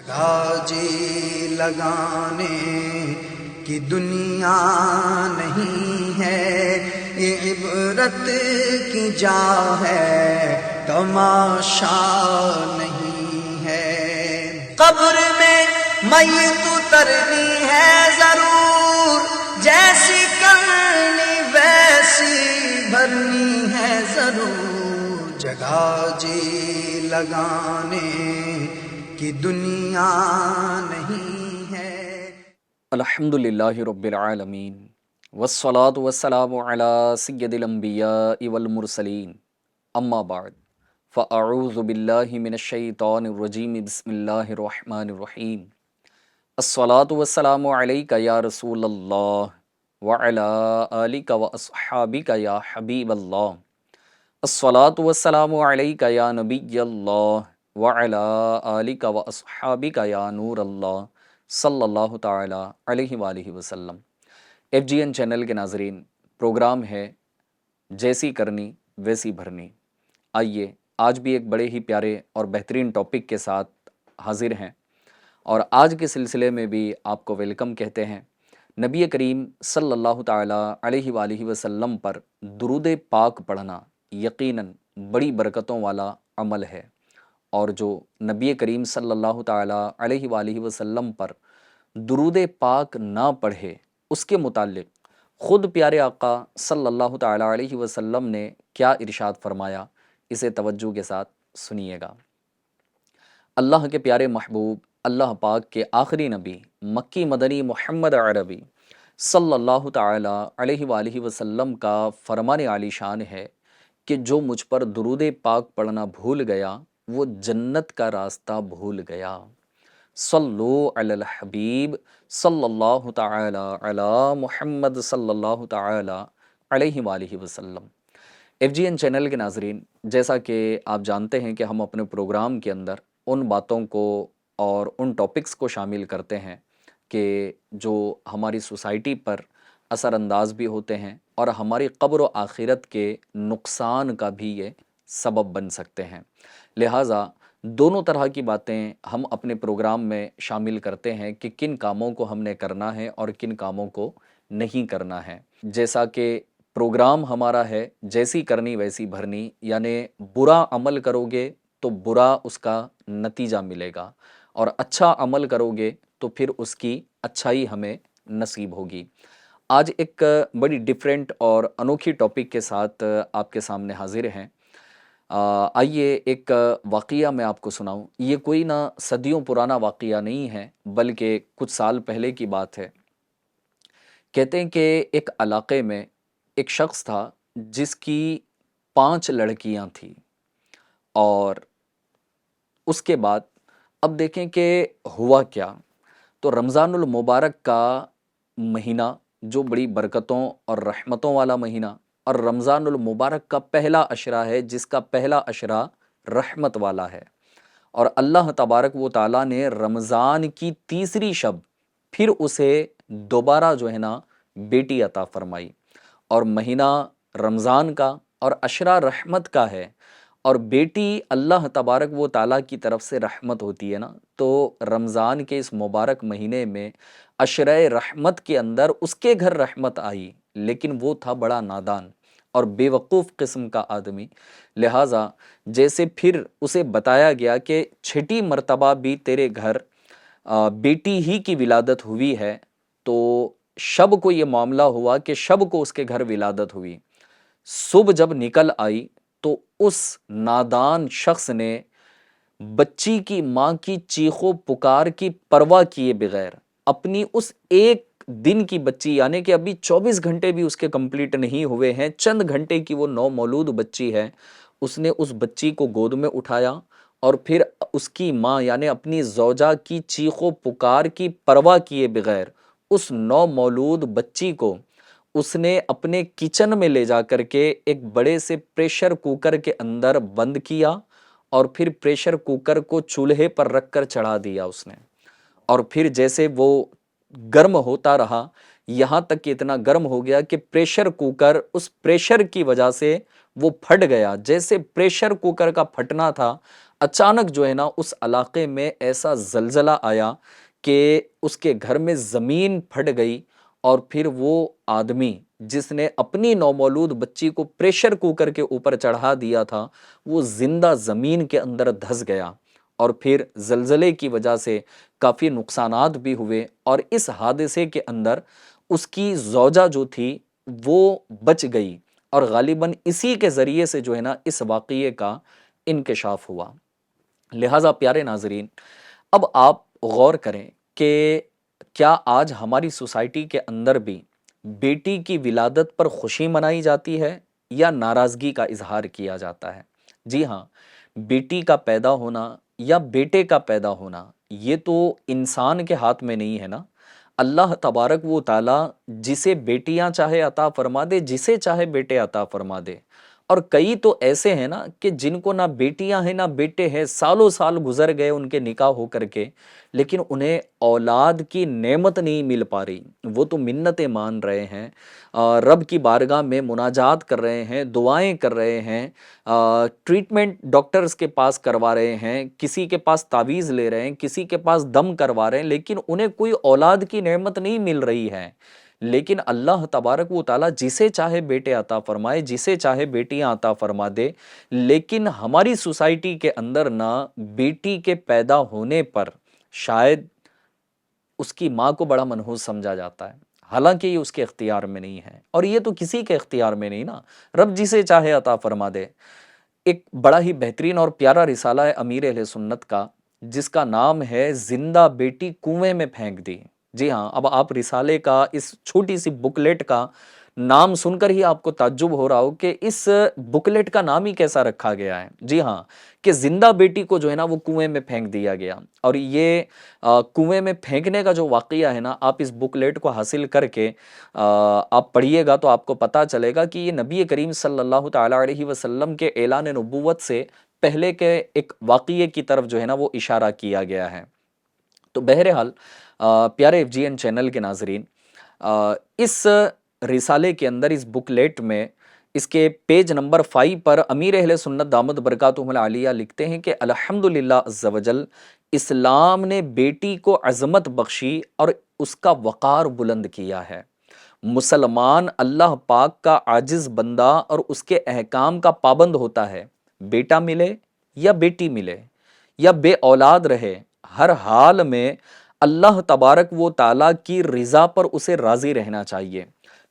جگہ جی لگانے کی دنیا نہیں ہے، یہ عبرت کی جا ہے، تماشا نہیں ہے۔ قبر میں میت اترنی ہے ضرور، جیسی کرنی ویسی بھرنی ہے ضرور، جگہ جی لگانے کی دنیا نہیں ہے۔ الحمدللہ رب العالمین والصلاة والسلام علی سید الانبیاء والمرسلین، اما بعد فاعوذ باللہ من الشیطان الرجیم، بسم اللہ الرحمن الرحیم۔ الصلاة والسلام علیک یا رسول اللہ وعلی آلک واصحابک یا حبیب اللہ۔ الصلاة والسلام علیک یا نبی اللہ وعلی آلک واصحابک یا نور اللہ صلی اللہ تعالی علیہ وآلہ وسلم۔ ایف جی این چینل کے ناظرین، پروگرام ہے جیسی کرنی ویسی بھرنی۔ آئیے آج بھی ایک بڑے ہی پیارے اور بہترین ٹاپک کے ساتھ حاضر ہیں، اور آج کے سلسلے میں بھی آپ کو ویلکم کہتے ہیں۔ نبی کریم صلی اللہ تعالی علیہ وآلہ وسلم پر درود پاک پڑھنا یقیناً بڑی برکتوں والا عمل ہے، اور جو نبی کریم صلی اللہ تعالی علیہ وآلہ وسلم پر درود پاک نہ پڑھے، اس کے متعلق خود پیارے آقا صلی اللہ تعالی علیہ وسلم نے کیا ارشاد فرمایا، اسے توجہ کے ساتھ سنیے گا۔ اللہ کے پیارے محبوب، اللہ پاک کے آخری نبی مکی مدنی محمد عربی صلی اللہ تعالی علیہ وآلہ وسلم کا فرمان عالی شان ہے کہ جو مجھ پر درود پاک پڑھنا بھول گیا، وہ جنت کا راستہ بھول گیا۔ صلو علی الحبیب صلی اللہ تعالی علی محمد صلی اللہ تعالی علیہ وآلہ وسلم۔ ایف جی این چینل کے ناظرین، جیسا کہ آپ جانتے ہیں کہ ہم اپنے پروگرام کے اندر ان باتوں کو اور ان ٹاپکس کو شامل کرتے ہیں کہ جو ہماری سوسائٹی پر اثر انداز بھی ہوتے ہیں اور ہماری قبر و آخرت کے نقصان کا بھی یہ سبب بن سکتے ہیں۔ لہٰذا دونوں طرح کی باتیں ہم اپنے پروگرام میں شامل کرتے ہیں کہ کن کاموں کو ہم نے کرنا ہے اور کن کاموں کو نہیں کرنا ہے۔ جیسا کہ پروگرام ہمارا ہے جیسی کرنی ویسی بھرنی، یعنی برا عمل کرو گے تو برا اس کا نتیجہ ملے گا، اور اچھا عمل کرو گے تو پھر اس کی اچھائی ہمیں نصیب ہوگی۔ آج ایک بڑی ڈیفرنٹ اور انوکھی ٹاپک کے ساتھ آپ کے سامنے حاضر ہیں۔ آئیے ایک واقعہ میں آپ کو سناؤں۔ یہ کوئی نہ صدیوں پرانا واقعہ نہیں ہے، بلکہ کچھ سال پہلے کی بات ہے۔ کہتے ہیں کہ ایک علاقے میں ایک شخص تھا جس کی 5 لڑکیاں تھیں، اور اس کے بعد اب دیکھیں کہ ہوا کیا۔ تو رمضان المبارک کا مہینہ جو بڑی برکتوں اور رحمتوں والا مہینہ، اور رمضان المبارک کا پہلا عشرہ ہے جس کا پہلا عشرہ رحمت والا ہے، اور اللہ تبارک و تعالیٰ نے رمضان کی تیسری شب پھر اسے دوبارہ جو ہے نا بیٹی عطا فرمائی، اور مہینہ رمضان کا اور عشرہ رحمت کا ہے، اور بیٹی اللہ تبارک و تعالیٰ کی طرف سے رحمت ہوتی ہے نا، تو رمضان کے اس مبارک مہینے میں عشرہ رحمت کے اندر اس کے گھر رحمت آئی، لیکن وہ تھا بڑا نادان اور بے وقوف قسم کا آدمی۔ لہٰذا جیسے پھر اسے بتایا گیا کہ 6ٹی مرتبہ بھی تیرے گھر بیٹی ہی کی ولادت ہوئی ہے، تو شب کو یہ معاملہ ہوا کہ شب کو اس کے گھر ولادت ہوئی۔ صبح جب نکل آئی تو اس نادان شخص نے بچی کی ماں کی چیخ و پکار کی پرواہ کیے بغیر اپنی اس ایک دن کی بچی، یعنی کہ ابھی 24 گھنٹے بھی اس کے کمپلیٹ نہیں ہوئے ہیں، چند گھنٹے کی وہ نو مولود بچی ہے، اس نے اس بچی کو گود میں اٹھایا، اور پھر اس کی ماں یعنی اپنی زوجہ کی چیخ و پکار کی پرواہ کیے بغیر اس نو مولود بچی کو اس نے اپنے کچن میں لے جا کر کے ایک بڑے سے پریشر کوکر کے اندر بند کیا، اور پھر پریشر کوکر کو چولہے پر رکھ کر چڑھا دیا اس نے، اور پھر جیسے وہ گرم ہوتا رہا، یہاں تک کہ اتنا گرم ہو گیا کہ پریشر کوکر اس پریشر کی وجہ سے وہ پھٹ گیا۔ جیسے پریشر کوکر کا پھٹنا تھا، اچانک جو ہے نا اس علاقے میں ایسا زلزلہ آیا کہ اس کے گھر میں زمین پھٹ گئی، اور پھر وہ آدمی جس نے اپنی نومولود بچی کو پریشر کوکر کے اوپر چڑھا دیا تھا، وہ زندہ زمین کے اندر دھس گیا، اور پھر زلزلے کی وجہ سے کافی نقصانات بھی ہوئے، اور اس حادثے کے اندر اس کی زوجہ جو تھی وہ بچ گئی، اور غالباً اسی کے ذریعے سے جو ہے نا اس واقعے کا انکشاف ہوا۔ لہٰذا پیارے ناظرین، اب آپ غور کریں کہ کیا آج ہماری سوسائٹی کے اندر بھی بیٹی کی ولادت پر خوشی منائی جاتی ہے یا ناراضگی کا اظہار کیا جاتا ہے؟ جی ہاں، بیٹی کا پیدا ہونا یا بیٹے کا پیدا ہونا یہ تو انسان کے ہاتھ میں نہیں ہے نا۔ اللہ تبارک و تعالی جسے بیٹیاں چاہے عطا فرما دے، جسے چاہے بیٹے عطا فرما دے، اور کئی تو ایسے ہیں نا کہ جن کو نہ بیٹیاں ہیں نہ بیٹے ہیں، سالوں سال گزر گئے ان کے نکاح ہو کر کے، لیکن انہیں اولاد کی نعمت نہیں مل پا رہی۔ وہ تو منتیں مان رہے ہیں، رب کی بارگاہ میں مناجات کر رہے ہیں، دعائیں کر رہے ہیں، ٹریٹمنٹ ڈاکٹرز کے پاس کروا رہے ہیں، کسی کے پاس تعویذ لے رہے ہیں، کسی کے پاس دم کروا رہے ہیں، لیکن انہیں کوئی اولاد کی نعمت نہیں مل رہی ہے۔ لیکن اللہ تبارک و تعالیٰ جسے چاہے بیٹے عطا فرمائے، جسے چاہے بیٹیاں عطا فرما دے، لیکن ہماری سوسائٹی کے اندر نہ بیٹی کے پیدا ہونے پر شاید اس کی ماں کو بڑا منحوس سمجھا جاتا ہے، حالانکہ یہ اس کے اختیار میں نہیں ہے، اور یہ تو کسی کے اختیار میں نہیں نا، رب جسے چاہے عطا فرما دے۔ ایک بڑا ہی بہترین اور پیارا رسالہ ہے امیر اہل سنت کا، جس کا نام ہے زندہ بیٹی کنویں میں پھینک دی۔ جی ہاں، اب آپ رسالے کا اس چھوٹی سی بکلیٹ کا نام سن کر ہی آپ کو تعجب ہو رہا ہو کہ اس بکلیٹ کا نام ہی کیسا رکھا گیا ہے۔ جی ہاں، کہ زندہ بیٹی کو جو ہے نا وہ کنویں میں پھینک دیا گیا، اور یہ کنویں میں پھینکنے کا جو واقعہ ہے نا، آپ اس بکلیٹ کو حاصل کر کے آپ پڑھیے گا تو آپ کو پتہ چلے گا کہ یہ نبی کریم صلی اللہ تعالیٰ علیہ وسلم کے اعلان نبوت سے پہلے کے ایک واقعے کی طرف جو ہے نا وہ اشارہ کیا گیا ہے۔ تو بہرحال پیارے ایف جی این چینل کے ناظرین، اس رسالے کے اندر، اس بکلیٹ میں، اس کے پیج نمبر 5 پر امیر اہل سنت دامت برکاتہم العالیہ لکھتے ہیں کہ الحمدللہ عز وجل، اسلام نے بیٹی کو عظمت بخشی اور اس کا وقار بلند کیا ہے۔ مسلمان اللہ پاک کا عاجز بندہ اور اس کے احکام کا پابند ہوتا ہے، بیٹا ملے یا بیٹی ملے یا بے اولاد رہے، ہر حال میں اللہ تبارک و تعالیٰ کی رضا پر اسے راضی رہنا چاہیے۔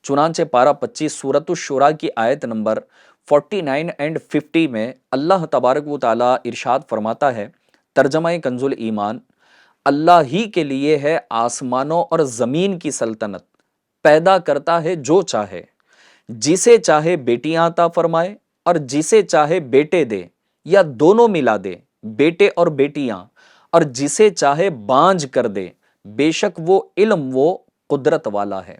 چنانچہ پارہ 25 سورۃ الشورى کی آیت نمبر 49 اینڈ 50 میں اللہ تبارک و تعالیٰ ارشاد فرماتا ہے، ترجمہ کنز الایمان: اللہ ہی کے لیے ہے آسمانوں اور زمین کی سلطنت، پیدا کرتا ہے جو چاہے، جسے چاہے بیٹیاں عطا فرمائے اور جسے چاہے بیٹے دے یا دونوں ملا دے، بیٹے اور بیٹیاں، اور جسے چاہے بانجھ کر دے، بے شک وہ علم و قدرت والا ہے۔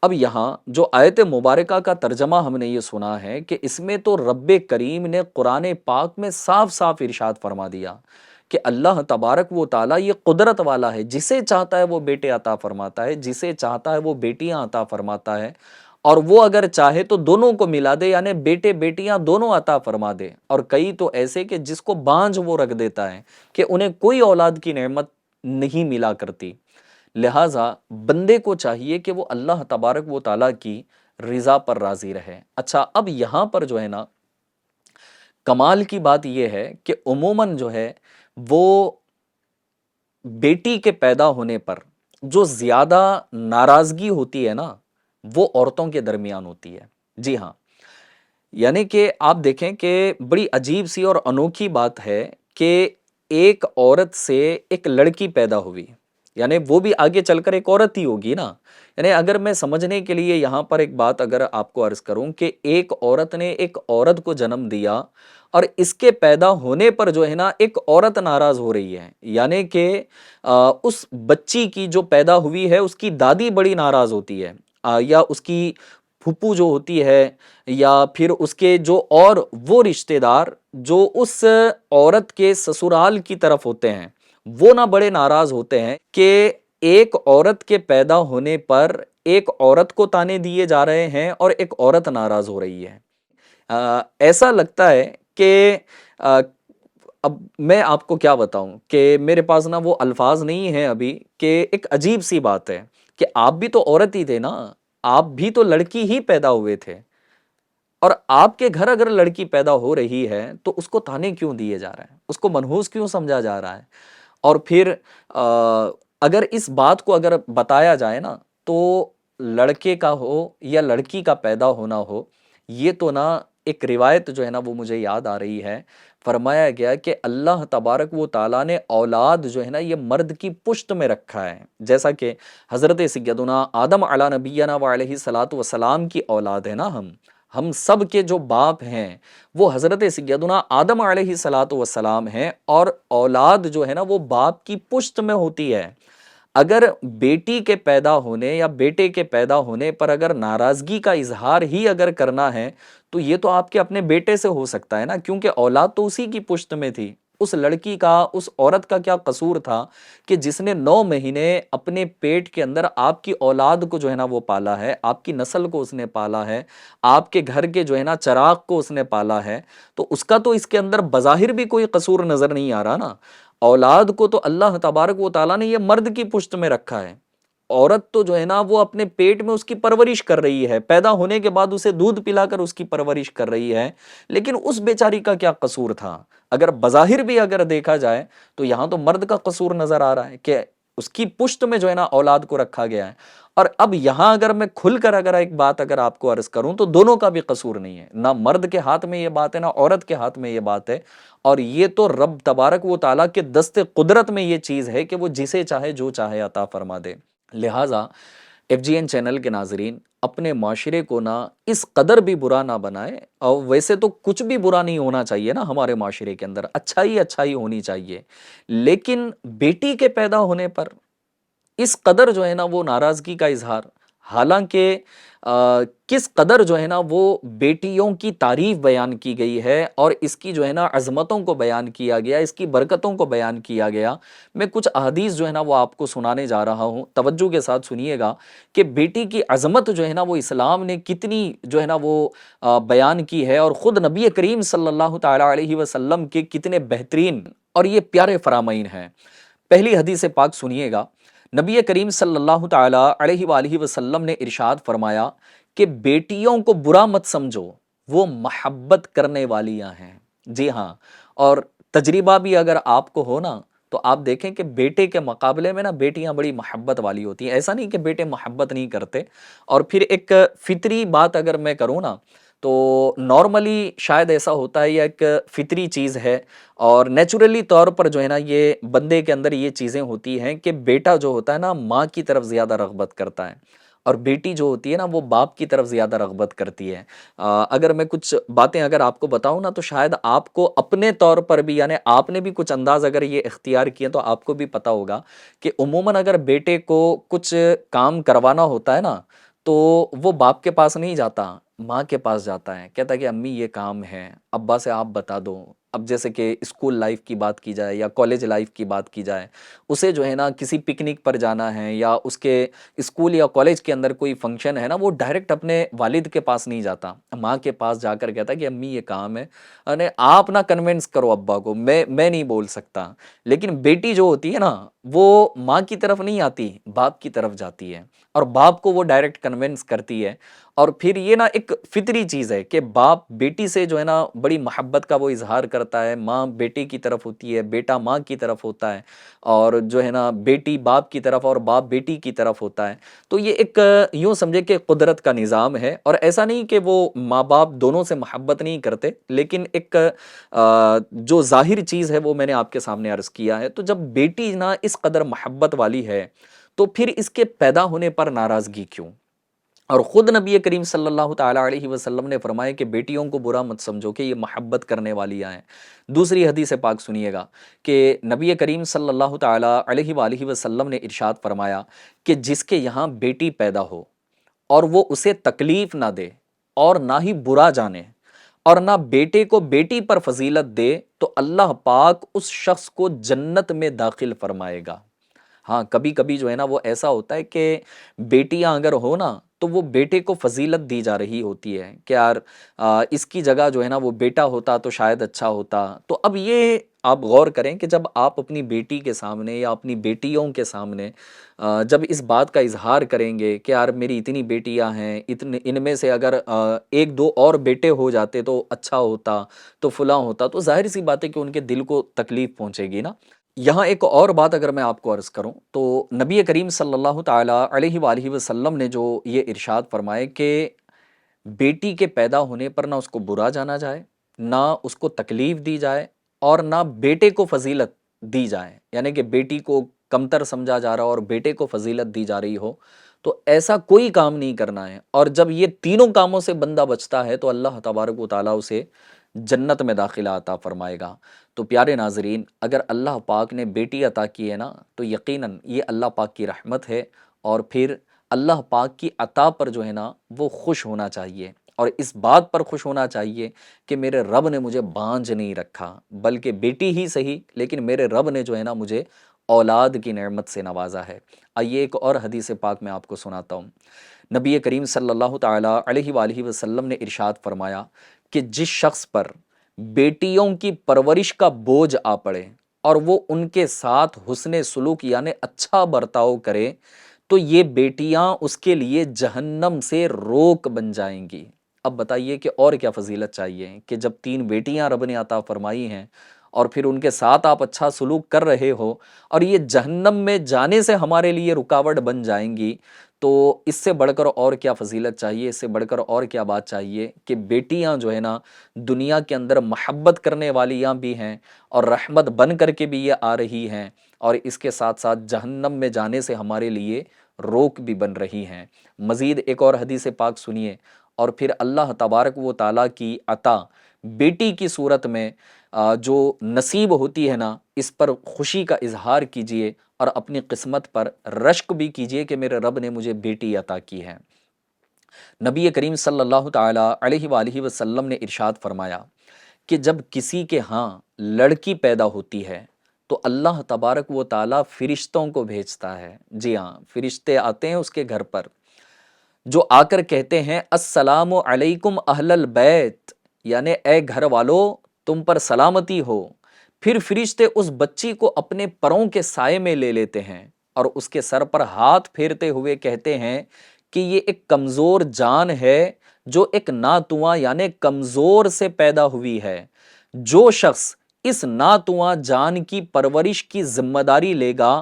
اب یہاں جو آیت مبارکہ کا ترجمہ ہم نے یہ سنا ہے کہ اس میں تو رب کریم نے قرآن پاک میں صاف صاف ارشاد فرما دیا کہ اللہ تبارک و تعالیٰ یہ قدرت والا ہے، جسے چاہتا ہے وہ بیٹے عطا فرماتا ہے، جسے چاہتا ہے وہ بیٹیاں عطا فرماتا ہے، اور وہ اگر چاہے تو دونوں کو ملا دے، یعنی بیٹے بیٹیاں دونوں عطا فرما دے۔ اور کئی تو ایسے کہ جس کو بانجھ وہ رکھ دیتا ہے کہ انہیں کوئی اولاد کی نعمت نہیں ملا کرتی۔ لہٰذا بندے کو چاہیے کہ وہ اللہ تبارک و تعالیٰ کی رضا پر راضی رہے۔ اچھا، اب یہاں پر جو ہے نا کمال کی بات یہ ہے کہ عموماً جو ہے وہ بیٹی کے پیدا ہونے پر جو زیادہ ناراضگی ہوتی ہے نا، وہ عورتوں کے درمیان ہوتی ہے۔ جی ہاں، یعنی کہ آپ دیکھیں کہ بڑی عجیب سی اور انوکھی بات ہے کہ ایک عورت سے ایک لڑکی پیدا ہوئی، یعنی وہ بھی آگے چل کر ایک عورت ہی ہوگی نا۔ یعنی اگر میں سمجھنے کے لیے یہاں پر ایک بات اگر آپ کو عرض کروں کہ ایک عورت نے ایک عورت کو جنم دیا، اور اس کے پیدا ہونے پر جو ہے نا ایک عورت ناراض ہو رہی ہے، یعنی کہ اس بچی کی جو پیدا ہوئی ہے اس کی دادی بڑی ناراض ہوتی ہے، یا اس کی پھپھو جو ہوتی ہے، یا پھر اس کے جو اور وہ رشتہ دار جو اس عورت کے سسرال کی طرف ہوتے ہیں، وہ نہ بڑے ناراض ہوتے ہیں کہ ایک عورت کے پیدا ہونے پر ایک عورت کو تانے دیے جا رہے ہیں اور ایک عورت ناراض ہو رہی ہے۔ ایسا لگتا ہے کہ اب میں آپ کو کیا بتاؤں کہ میرے پاس نا وہ الفاظ نہیں ہیں ابھی، کہ ایک عجیب سی بات ہے کہ آپ بھی تو عورت ہی تھے نا، آپ بھی تو لڑکی ہی پیدا ہوئے تھے، اور آپ کے گھر اگر لڑکی پیدا ہو رہی ہے تو اس کو تانے کیوں دیے جا رہے ہیں، اس کو منحوس کیوں سمجھا جا رہا ہے؟ اور پھر اگر اس بات کو اگر بتایا جائے نا، تو لڑکے کا ہو یا لڑکی کا پیدا ہونا ہو، یہ تو نا ایک روایت جو ہے نا وہ مجھے یاد آ رہی ہے، فرمایا گیا کہ اللہ تبارک و تعالیٰ نے اولاد جو ہے نا یہ مرد کی پشت میں رکھا ہے، جیسا کہ حضرت سیدنا آدم علی نبینا و علیہ الصلاۃ والسلام کی اولاد ہے نا، ہم سب کے جو باپ ہیں وہ حضرت سیدنا آدم علیہ الصلاۃ والسلام ہیں، اور اولاد جو ہے نا وہ باپ کی پشت میں ہوتی ہے۔ اگر بیٹی کے پیدا ہونے یا بیٹے کے پیدا ہونے پر اگر ناراضگی کا اظہار ہی اگر کرنا ہے تو یہ تو آپ کے اپنے بیٹے سے ہو سکتا ہے نا، کیونکہ اولاد تو اسی کی پشت میں تھی۔ اس لڑکی کا، اس عورت کا کیا قصور تھا کہ جس نے 9 مہینے اپنے پیٹ کے اندر آپ کی اولاد کو جو ہے نا وہ پالا ہے، آپ کی نسل کو اس نے پالا ہے، آپ کے گھر کے جو ہے نا چراغ کو اس نے پالا ہے، تو اس کا تو اس کے اندر بظاہر بھی کوئی قصور نظر نہیں آ رہا نا۔ اولاد کو تو اللہ تبارک و تعالیٰ نے یہ مرد کی پشت میں رکھا ہے، عورت تو جو ہے نا وہ اپنے پیٹ میں اس کی پرورش کر رہی ہے، پیدا ہونے کے بعد اسے دودھ پلا کر اس کی پرورش کر رہی ہے، لیکن اس بیچاری کا کیا قصور تھا؟ اگر بظاہر بھی اگر دیکھا جائے تو یہاں تو مرد کا قصور نظر آ رہا ہے کہ اس کی پشت میں جو ہے نا اولاد کو رکھا گیا ہے۔ اور اب یہاں اگر میں کھل کر اگر ایک بات اگر آپ کو عرض کروں تو دونوں کا بھی قصور نہیں ہے، نہ مرد کے ہاتھ میں یہ بات ہے نہ عورت کے ہاتھ میں یہ بات ہے، اور یہ تو رب تبارک و تعالیٰ کے دست قدرت میں یہ چیز ہے کہ وہ جسے چاہے جو چاہے عطا فرما دے۔ لہٰذا ایف جی این چینل کے ناظرین، اپنے معاشرے کو نہ اس قدر بھی برا نہ بنائے، اور ویسے تو کچھ بھی برا نہیں ہونا چاہیے نا ہمارے معاشرے کے اندر، اچھائی ہونی چاہیے، لیکن بیٹی کے پیدا ہونے پر اس قدر جو ہے نا وہ ناراضگی کا اظہار، حالانکہ کس قدر جو ہے نا وہ بیٹیوں کی تعریف بیان کی گئی ہے، اور اس کی جو ہے نا عظمتوں کو بیان کیا گیا، اس کی برکتوں کو بیان کیا گیا۔ میں کچھ احادیث جو ہے نا وہ آپ کو سنانے جا رہا ہوں، توجہ کے ساتھ سنیے گا کہ بیٹی کی عظمت جو ہے نا وہ اسلام نے کتنی جو ہے نا وہ بیان کی ہے، اور خود نبی کریم صلی اللہ تعالی علیہ وسلم کے کتنے بہترین اور یہ پیارے فرامین ہیں۔ پہلی حدیث پاک سنیے گا، نبی کریم صلی اللہ تعالی علیہ وآلہ وسلم نے ارشاد فرمایا کہ بیٹیوں کو برا مت سمجھو، وہ محبت کرنے والیاں ہیں۔ جی ہاں، اور تجربہ بھی اگر آپ کو ہو نا تو آپ دیکھیں کہ بیٹے کے مقابلے میں نا بیٹیاں بڑی محبت والی ہوتی ہیں، ایسا نہیں کہ بیٹے محبت نہیں کرتے۔ اور پھر ایک فطری بات اگر میں کروں نا تو نارملی شاید ایسا ہوتا ہے، یہ ایک فطری چیز ہے، اور نیچرلی طور پر جو ہے نا یہ بندے کے اندر یہ چیزیں ہوتی ہیں کہ بیٹا جو ہوتا ہے نا ماں کی طرف زیادہ رغبت کرتا ہے، اور بیٹی جو ہوتی ہے نا وہ باپ کی طرف زیادہ رغبت کرتی ہے۔ اگر میں کچھ باتیں اگر آپ کو بتاؤں نا تو شاید آپ کو اپنے طور پر بھی، یعنی آپ نے بھی کچھ انداز اگر یہ اختیار کیے تو آپ کو بھی پتا ہوگا کہ عموماً اگر بیٹے کو کچھ کام کروانا ہوتا ہے نا تو وہ باپ کے پاس نہیں جاتا، ماں کے پاس جاتا ہے، کہتا ہے کہ امی یہ کام ہے، ابا سے آپ بتا دو۔ اب جیسے کہ اسکول لائف کی بات کی جائے یا کالج لائف کی بات کی جائے، اسے جو ہے نا کسی پکنک پر جانا ہے یا اس کے اسکول یا کالج کے اندر کوئی فنکشن ہے نا، وہ ڈائریکٹ اپنے والد کے پاس نہیں جاتا، ماں کے پاس جا کر کہتا ہے کہ امی یہ کام ہے، ارے آپ نہ کنونس کرو ابا کو، میں نہیں بول سکتا۔ لیکن بیٹی جو ہوتی ہے نا وہ ماں کی طرف نہیں آتی، باپ کی طرف جاتی ہے، اور باپ کو وہ ڈائریکٹ کنونس کرتی ہے۔ اور پھر یہ نا ایک فطری چیز ہے کہ باپ بیٹی سے جو ہے نا بڑی محبت کا وہ اظہار کرتا ہے، ماں بیٹے کی طرف ہوتی ہے، بیٹا ماں کی طرف ہوتا ہے، اور جو ہے نا بیٹی باپ کی طرف اور باپ بیٹی کی طرف ہوتا ہے۔ تو یہ ایک یوں سمجھے کہ قدرت کا نظام ہے، اور ایسا نہیں کہ وہ ماں باپ دونوں سے محبت نہیں کرتے، لیکن ایک جو ظاہر چیز ہے وہ میں نے آپ کے سامنے عرض کیا ہے۔ تو جب بیٹی نا اس قدر محبت والی ہے تو پھر اس کے پیدا ہونے پر ناراضگی کیوں؟ اور خود نبی کریم صلی اللہ تعالی علیہ وسلم نے فرمایا کہ بیٹیوں کو برا مت سمجھو کہ یہ محبت کرنے والیاں ہیں۔ دوسری حدیث پاک سنیے گا کہ نبی کریم صلی اللہ تعالی علیہ وآلہ وسلم نے ارشاد فرمایا کہ جس کے یہاں بیٹی پیدا ہو اور وہ اسے تکلیف نہ دے اور نہ ہی برا جانے اور نہ بیٹے کو بیٹی پر فضیلت دے تو اللہ پاک اس شخص کو جنت میں داخل فرمائے گا۔ ہاں، کبھی کبھی جو ہے نا وہ ایسا ہوتا ہے کہ بیٹیاں اگر ہو نا تو وہ بیٹے کو فضیلت دی جا رہی ہوتی ہے کہ یار اس کی جگہ جو ہے نا وہ بیٹا ہوتا تو شاید اچھا ہوتا۔ تو اب یہ آپ غور کریں کہ جب آپ اپنی بیٹی کے سامنے یا اپنی بیٹیوں کے سامنے جب اس بات کا اظہار کریں گے کہ یار میری اتنی بیٹیاں ہیں، ان میں سے اگر ایک دو اور بیٹے ہو جاتے تو اچھا ہوتا، تو فلاں ہوتا، تو ظاہر سی بات ہے کہ ان کے دل کو تکلیف پہنچے گی نا۔ یہاں ایک اور بات اگر میں آپ کو عرض کروں تو نبی کریم صلی اللہ تعالیٰ علیہ وآلہ وسلم نے جو یہ ارشاد فرمائے کہ بیٹی کے پیدا ہونے پر نہ اس کو برا جانا جائے، نہ اس کو تکلیف دی جائے، اور نہ بیٹے کو فضیلت دی جائے، یعنی کہ بیٹی کو کمتر سمجھا جا رہا ہو اور بیٹے کو فضیلت دی جا رہی ہو، تو ایسا کوئی کام نہیں کرنا ہے۔ اور جب یہ تینوں کاموں سے بندہ بچتا ہے تو اللہ تبارک و تعالیٰ اسے جنت میں داخلہ عطا فرمائے گا۔ تو پیارے ناظرین، اگر اللہ پاک نے بیٹی عطا کی ہے نا تو یقیناً یہ اللہ پاک کی رحمت ہے، اور پھر اللہ پاک کی عطا پر جو ہے نا وہ خوش ہونا چاہیے، اور اس بات پر خوش ہونا چاہیے کہ میرے رب نے مجھے بانجھ نہیں رکھا، بلکہ بیٹی ہی صحیح لیکن میرے رب نے جو ہے نا مجھے اولاد کی نعمت سے نوازا ہے۔ آئیے ایک اور حدیث پاک میں آپ کو سناتا ہوں۔ نبی کریم صلی اللہ تعالیٰ علیہ وآلہ وسلم نے ارشاد فرمایا کہ جس شخص پر بیٹیوں کی پرورش کا بوجھ آ پڑے اور وہ ان کے ساتھ حسن سلوک یعنی اچھا برتاؤ کرے تو یہ بیٹیاں اس کے لیے جہنم سے روک بن جائیں گی۔ اب بتائیے کہ اور کیا فضیلت چاہیے کہ جب 3 بیٹیاں رب نے عطا فرمائی ہیں اور پھر ان کے ساتھ آپ اچھا سلوک کر رہے ہو اور یہ جہنم میں جانے سے ہمارے لیے رکاوٹ بن جائیں گی، تو اس سے بڑھ کر اور کیا فضیلت چاہیے، اس سے بڑھ کر اور کیا بات چاہیے کہ بیٹیاں جو ہے نا دنیا کے اندر محبت کرنے والیاں بھی ہیں اور رحمت بن کر کے بھی یہ آ رہی ہیں، اور اس کے ساتھ ساتھ جہنم میں جانے سے ہمارے لیے روک بھی بن رہی ہیں۔ مزید ایک اور حدیث پاک سنیے، اور پھر اللہ تبارک و تعالیٰ کی عطا بیٹی کی صورت میں جو نصیب ہوتی ہے نا، اس پر خوشی کا اظہار کیجئے اور اپنی قسمت پر رشک بھی کیجئے کہ میرے رب نے مجھے بیٹی عطا کی ہے۔ نبی کریم صلی اللہ تعالیٰ علیہ وآلہ وسلم نے ارشاد فرمایا کہ جب کسی کے ہاں لڑکی پیدا ہوتی ہے تو اللہ تبارک و تعالیٰ فرشتوں کو بھیجتا ہے۔ جی ہاں، فرشتے آتے ہیں اس کے گھر پر، جو آ کر کہتے ہیں السلام علیکم اہل البیت، یعنی اے گھر والو تم پر سلامتی ہو۔ پھر فرشتے اس بچی کو اپنے پروں کے سائے میں لے لیتے ہیں اور اس کے سر پر ہاتھ پھیرتے ہوئے کہتے ہیں کہ یہ ایک کمزور جان ہے جو ایک ناتواں یعنی کمزور سے پیدا ہوئی ہے۔ جو شخص اس ناتواں جان کی پرورش کی ذمہ داری لے گا،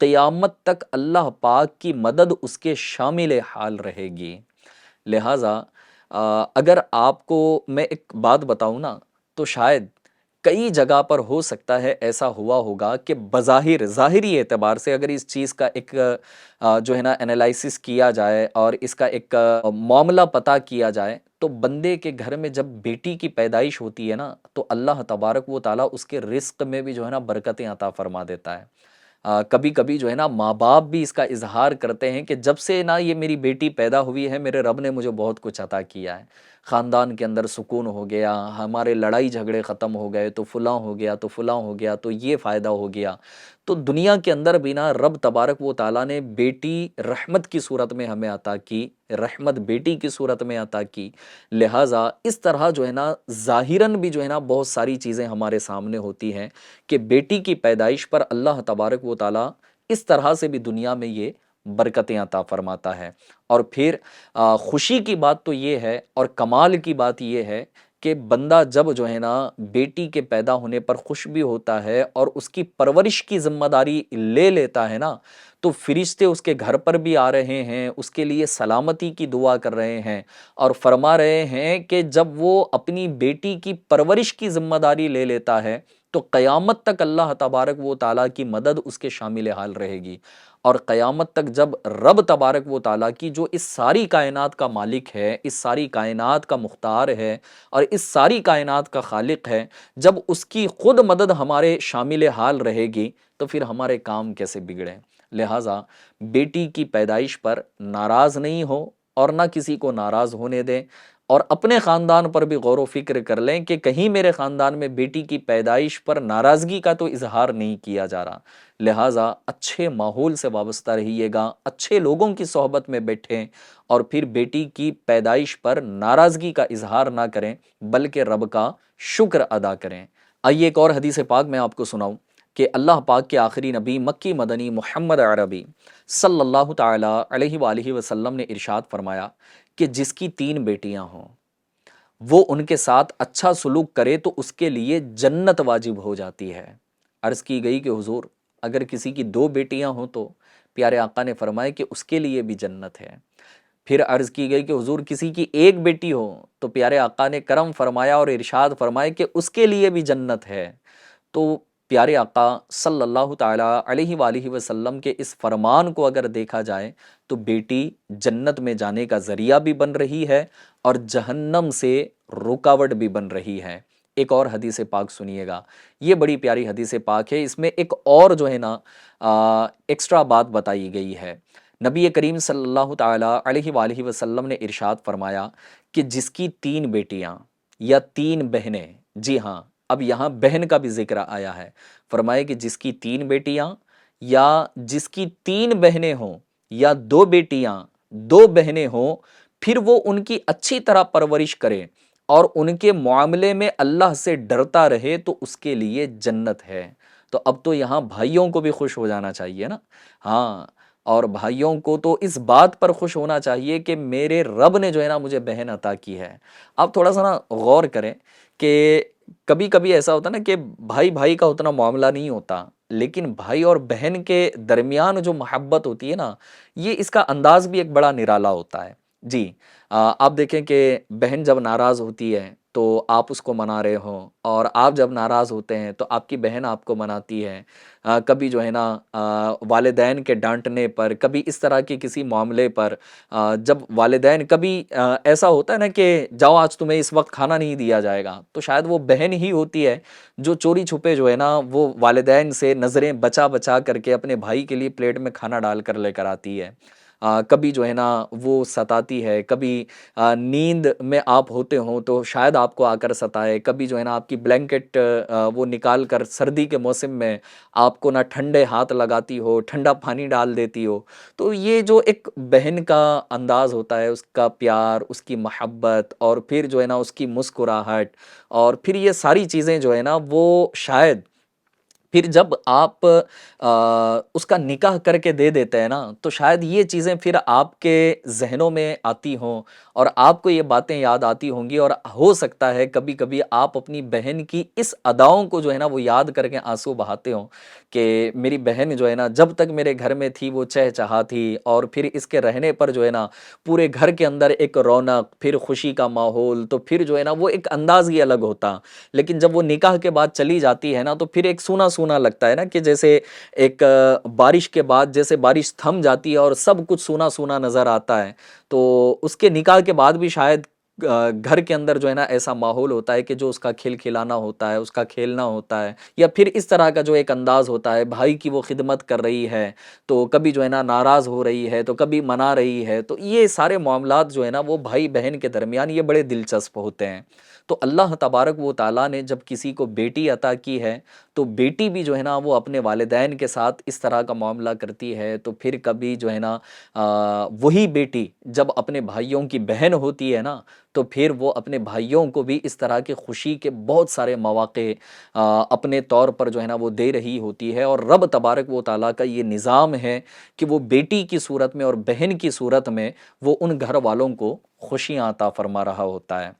قیامت تک اللہ پاک کی مدد اس کے شامل حال رہے گی۔ لہٰذا اگر آپ کو میں ایک بات بتاؤں نا تو شاید کئی جگہ پر ہو سکتا ہے ایسا ہوا ہوگا کہ بظاہر ظاہری اعتبار سے اگر اس چیز کا ایک جو ہے نا انالائسس کیا جائے اور اس کا ایک معاملہ پتہ کیا جائے تو بندے کے گھر میں جب بیٹی کی پیدائش ہوتی ہے نا تو اللہ تبارک و تعالیٰ اس کے رزق میں بھی جو ہے نا برکتیں عطا فرما دیتا ہے۔ کبھی کبھی جو ہے نا ماں باپ بھی اس کا اظہار کرتے ہیں کہ جب سے نا یہ میری بیٹی پیدا ہوئی ہے میرے رب نے مجھے بہت کچھ عطا کیا ہے، خاندان کے اندر سکون ہو گیا، ہمارے لڑائی جھگڑے ختم ہو گئے، تو فلاں ہو گیا تو فلاں ہو گیا تو یہ فائدہ ہو گیا۔ تو دنیا کے اندر بھی نا رب تبارک و تعالیٰ نے بیٹی رحمت کی صورت میں ہمیں عطا کی، رحمت بیٹی کی صورت میں عطا کی۔ لہٰذا اس طرح جو ہے نا ظاہراً بھی جو ہے نا بہت ساری چیزیں ہمارے سامنے ہوتی ہیں کہ بیٹی کی پیدائش پر اللہ تبارک و تعالیٰ اس طرح سے بھی دنیا میں یہ برکتیں عطا فرماتا ہے۔ اور پھر خوشی کی بات تو یہ ہے اور کمال کی بات یہ ہے کہ بندہ جب جو ہے نا بیٹی کے پیدا ہونے پر خوش بھی ہوتا ہے اور اس کی پرورش کی ذمہ داری لے لیتا ہے نا تو فرشتے اس کے گھر پر بھی آ رہے ہیں، اس کے لیے سلامتی کی دعا کر رہے ہیں اور فرما رہے ہیں کہ جب وہ اپنی بیٹی کی پرورش کی ذمہ داری لے لیتا ہے تو قیامت تک اللہ تبارک و تعالیٰ کی مدد اس کے شامل حال رہے گی، اور قیامت تک جب رب تبارک و تعالیٰ کی جو اس ساری کائنات کا مالک ہے، اس ساری کائنات کا مختار ہے اور اس ساری کائنات کا خالق ہے، جب اس کی خود مدد ہمارے شامل حال رہے گی تو پھر ہمارے کام کیسے بگڑیں۔ لہٰذا بیٹی کی پیدائش پر ناراض نہیں ہو اور نہ کسی کو ناراض ہونے دیں، اور اپنے خاندان پر بھی غور و فکر کر لیں کہ کہیں میرے خاندان میں بیٹی کی پیدائش پر ناراضگی کا تو اظہار نہیں کیا جا رہا۔ لہٰذا اچھے ماحول سے وابستہ رہیے گا، اچھے لوگوں کی صحبت میں بیٹھیں اور پھر بیٹی کی پیدائش پر ناراضگی کا اظہار نہ کریں بلکہ رب کا شکر ادا کریں۔ آئیے ایک اور حدیث پاک میں آپ کو سناؤں کہ اللہ پاک کے آخری نبی مکی مدنی محمد عربی صلی اللہ تعالیٰ علیہ وآلہ وسلم نے ارشاد فرمایا کہ جس کی 3 بیٹیاں ہوں وہ ان کے ساتھ اچھا سلوک کرے تو اس کے لیے جنت واجب ہو جاتی ہے۔ عرض کی گئی کہ حضور اگر کسی کی 2 بیٹیاں ہوں تو پیارے آقا نے فرمایا کہ اس کے لیے بھی جنت ہے۔ پھر عرض کی گئی کہ حضور کسی کی 1 بیٹی ہو تو پیارے آقا نے کرم فرمایا اور ارشاد فرمایا کہ اس کے لیے بھی جنت ہے۔ تو پیارے آقا صلی اللہ تعالیٰ علیہ وآلہ وسلم کے اس فرمان کو اگر دیکھا جائے تو بیٹی جنت میں جانے کا ذریعہ بھی بن رہی ہے اور جہنم سے رکاوٹ بھی بن رہی ہے۔ ایک اور حدیث پاک سنیے گا، یہ بڑی پیاری حدیث پاک ہے، اس میں ایک اور جو ہے نا ایکسٹرا بات بتائی گئی ہے۔ نبی کریم صلی اللہ تعالیٰ علیہ وآلہ وسلم نے ارشاد فرمایا کہ جس کی 3 بیٹیاں یا 3 بہنیں، جی ہاں اب یہاں بہن کا بھی ذکر آیا ہے، فرمایا کہ جس کی 3 بیٹیاں یا جس کی 3 بہنیں ہوں یا 2 بیٹیاں 2 بہنیں ہوں، پھر وہ ان کی اچھی طرح پرورش کرے اور ان کے معاملے میں اللہ سے ڈرتا رہے تو اس کے لیے جنت ہے۔ تو اب تو یہاں بھائیوں کو بھی خوش ہو جانا چاہیے نا، ہاں، اور بھائیوں کو تو اس بات پر خوش ہونا چاہیے کہ میرے رب نے جو ہے نا مجھے بہن عطا کی ہے۔ آپ تھوڑا سا نا غور کریں کہ کبھی کبھی ایسا ہوتا نا کہ بھائی بھائی کا اتنا معاملہ نہیں ہوتا، لیکن بھائی اور بہن کے درمیان جو محبت ہوتی ہے نا، یہ اس کا انداز بھی ایک بڑا نرالا ہوتا ہے۔ جی آپ دیکھیں کہ بہن جب ناراض ہوتی ہے تو آپ اس کو منا رہے ہوں، اور آپ جب ناراض ہوتے ہیں تو آپ کی بہن آپ کو مناتی ہے۔ کبھی جو ہے نا والدین کے ڈانٹنے پر، کبھی اس طرح کے کسی معاملے پر، جب والدین کبھی ایسا ہوتا ہے نا کہ جاؤ آج تمہیں اس وقت کھانا نہیں دیا جائے گا، تو شاید وہ بہن ہی ہوتی ہے جو چوری چھپے جو ہے نا وہ والدین سے نظریں بچا بچا کر کے اپنے بھائی کے لیے پلیٹ میں کھانا ڈال کر لے کر آتی ہے۔ کبھی جو ہے نا وہ ستاتی ہے، کبھی نیند میں آپ ہوتے ہوں تو شاید آپ کو آ کر ستائے، کبھی جو ہے نا آپ کی بلینکٹ وہ نکال کر سردی کے موسم میں آپ کو نہ ٹھنڈے ہاتھ لگاتی ہو، ٹھنڈا پانی ڈال دیتی ہو۔ تو یہ جو ایک بہن کا انداز ہوتا ہے، اس کا پیار، اس کی محبت، اور پھر جو ہے نا اس کی مسکراہٹ، اور پھر یہ ساری چیزیں جو ہے نا وہ شاید پھر جب آپ اس کا نکاح کر کے دے دیتے ہیں نا تو شاید یہ چیزیں پھر آپ کے ذہنوں میں آتی ہوں اور آپ کو یہ باتیں یاد آتی ہوں گی، اور ہو سکتا ہے کبھی کبھی آپ اپنی بہن کی اس اداؤں کو جو ہے نا وہ یاد کر کے آنسو بہاتے ہوں کہ میری بہن جو ہے نا جب تک میرے گھر میں تھی وہ چہچہا تھی، اور پھر اس کے رہنے پر جو ہے نا پورے گھر کے اندر ایک رونق، پھر خوشی کا ماحول، تو پھر جو ہے نا وہ ایک انداز ہی الگ ہوتا۔ لیکن جب وہ نکاح کے بعد چلی جاتی ہے نا تو پھر ایک سونا سونا لگتا ہے نا، کہ جیسے ایک بارش کے بعد جیسے بارش تھم جاتی ہے اور سب کچھ سونا سونا نظر آتا ہے، تو اس کے نکاح کے بعد بھی شاید گھر کے اندر جو ہے نا ایسا ماحول ہوتا ہے کہ جو اس کا کھل کھلانا ہوتا ہے، اس کا کھیلنا ہوتا ہے، یا پھر اس طرح کا جو ایک انداز ہوتا ہے، بھائی کی وہ خدمت کر رہی ہے تو کبھی جو ہے نا ناراض ہو رہی ہے تو کبھی منا رہی ہے، تو یہ سارے معاملات جو ہے نا وہ بھائی بہن کے درمیان یہ بڑے دلچسپ ہوتے ہیں۔ تو اللہ تبارک و تعالیٰ نے جب کسی کو بیٹی عطا کی ہے تو بیٹی بھی جو ہے نا وہ اپنے والدین کے ساتھ اس طرح کا معاملہ کرتی ہے، تو پھر کبھی جو ہے نا وہی بیٹی جب اپنے بھائیوں کی بہن ہوتی ہے نا تو پھر وہ اپنے بھائیوں کو بھی اس طرح کے خوشی کے بہت سارے مواقع اپنے طور پر جو ہے نا وہ دے رہی ہوتی ہے، اور رب تبارک و تعالیٰ کا یہ نظام ہے کہ وہ بیٹی کی صورت میں اور بہن کی صورت میں وہ ان گھر والوں کو خوشیاں عطا فرما رہا ہوتا ہے۔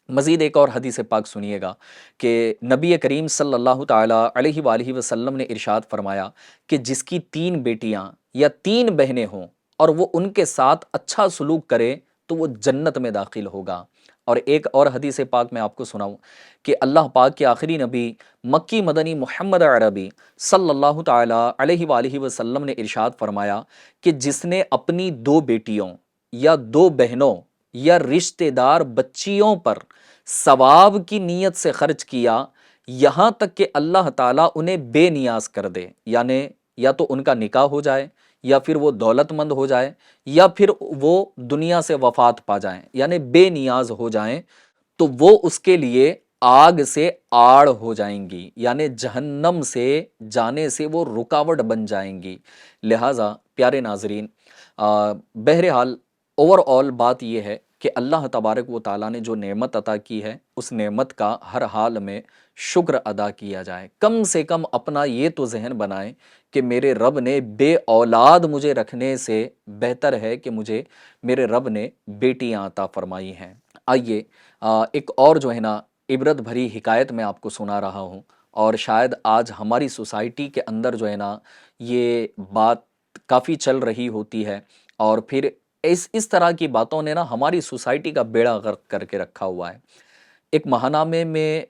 مزید ایک اور حدیث پاک سنیے گا کہ نبی کریم صلی اللہ تعالیٰ علیہ وآلہ وسلم نے ارشاد فرمایا کہ جس کی 3 بیٹیاں یا 3 بہنیں ہوں اور وہ ان کے ساتھ اچھا سلوک کرے تو وہ جنت میں داخل ہوگا۔ اور ایک اور حدیث پاک میں آپ کو سناؤں کہ اللہ پاک کے آخری نبی مکی مدنی محمد عربی صلی اللہ تعالیٰ علیہ وآلہ وسلم نے ارشاد فرمایا کہ جس نے اپنی 2 بیٹیوں یا 2 بہنوں یا رشتہ دار بچیوں پر ثواب کی نیت سے خرچ کیا یہاں تک کہ اللہ تعالیٰ انہیں بے نیاز کر دے، یعنی یا تو ان کا نکاح ہو جائے، یا پھر وہ دولت مند ہو جائے، یا پھر وہ دنیا سے وفات پا جائیں، یعنی بے نیاز ہو جائیں، تو وہ اس کے لیے آگ سے آڑ ہو جائیں گی، یعنی جہنم سے جانے سے وہ رکاوٹ بن جائیں گی۔ لہٰذا پیارے ناظرین، بہرحال اوور آل بات یہ ہے کہ اللہ تبارک و تعالیٰ نے جو نعمت عطا کی ہے اس نعمت کا ہر حال میں شکر ادا کیا جائے۔ کم سے کم اپنا یہ تو ذہن بنائیں کہ میرے رب نے بے اولاد مجھے رکھنے سے بہتر ہے کہ مجھے میرے رب نے بیٹیاں عطا فرمائی ہیں۔ آئیے ایک اور جو ہے نا عبرت بھری حکایت میں آپ کو سنا رہا ہوں، اور شاید آج ہماری سوسائٹی کے اندر جو ہے نا یہ بات کافی چل رہی ہوتی ہے، اور پھر اس طرح کی باتوں نے نا ہماری سوسائٹی کا بیڑا غرق کر کے رکھا ہوا ہے۔ ایک ماہنامے میں